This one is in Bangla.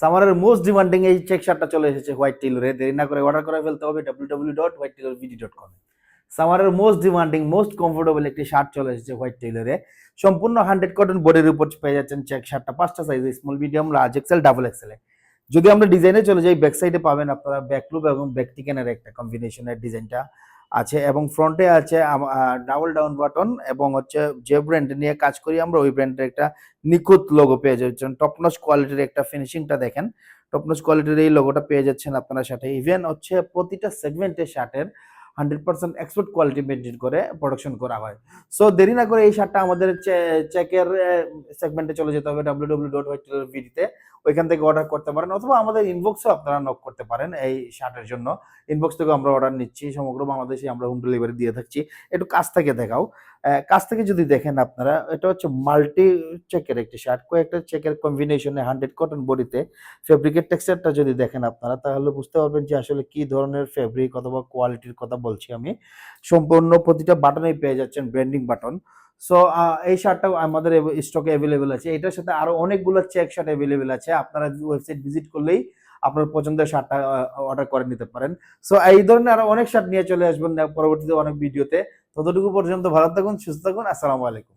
সামারের মোস্ট ডিমান্ডিং এই চেক শার্টটা চলে এসেছে হোয়াইট টেইলরে। দেরি না করে অর্ডার করে ফেলতে হবে www.whitetailorvd.com। সামারের মোস্ট ডিমান্ডিং মোস্ট কমফোর্টেবল একটি শার্ট চলে এসেছে হোয়াইট টেইলরে। সম্পূর্ণ 100 কটন বডির উপর পেয়ে যাচ্ছেন চেক শার্টটা 5টা সাইজে, small, medium, large Excel, double XL. যদি আমরা ডিজাইনে চলে যাই, ব্যাক সাইডে পাবেন আপনারা ব্যাক লুপ এবং ব্যাক টিকেনের একটা কম্বিনেশনের ডিজাইনটা আছে, এবং ফ্রন্টে আছে ডাবল ডাউন বাটন, এবং হচ্ছে যে ব্র্যান্ড নিয়ে কাজ করি আমরা ওই ব্র্যান্ডের একটা নিখুঁত লোগো পেয়ে যাচ্ছেন। টপনচ কোয়ালিটির একটা ফিনিশিংটা দেখেন, টপনচ কোয়ালিটির এই লোগোটা পেয়ে যাচ্ছেন আপনার সাথে। ইভেন হচ্ছে প্রতিটা সেগমেন্টের শার্টের 100% এক্সপোর্ট কোয়ালিটি মেনটেন করে প্রোডাকশন করা হয়। সো দেরি না করে এই শার্টটা আমাদের চেকের সেগমেন্টে চলে যেতে হবে www.whitetailorvd তে, ওইখান থেকে অর্ডার করতে পারেন, অথবা আমাদের ইনবক্সেও আপনারা নক করতে পারেন এই শার্টের জন্য। ইনবক্স থেকে আমরা অর্ডার নিচ্ছি, সমগ্র বাংলাদেশে আমরা হোম ডেলিভারি দিয়ে থাকছি। একটু কাছ থেকে দেখাও, কাছ থেকে যদি দেখেন আপনারা, এটা হচ্ছে মাল্টি চেকের একটি শার্ট, কয়েকটা চেকের কম্বিনেশনে 100 কটন বডিতে। ফেব্রিকের টেক্সচারটা যদি দেখেন আপনারা, তাহলে বুঝতে পারবেন যে আসলে কি ধরনের ফেব্রিক অথবা কোয়ালিটির কথা বলছি আমি। সম্পূর্ণ প্রতিটা বাটনেই পেয়ে যাচ্ছেন ব্র্যান্ডিং বাটন। সো এই শার্টটা আমাদের স্টকে অ্যাভেলেবেল আছে। এটার সাথে আরো অনেকগুলো চেক শার্ট অ্যাভেলেবেল আছে, আপনারা ওয়েবসাইট ভিজিট করলেই আপনার পছন্দের শার্টটা অর্ডার করে নিতে পারেন। সো এই ধরনের আরো অনেক শার্ট নিয়ে চলে আসবেন পরবর্তীতে অনেক ভিডিওতে। ততটুকু পর্যন্ত ভালো থাকুন, সুস্থ থাকুন, আসসালামু আলাইকুম।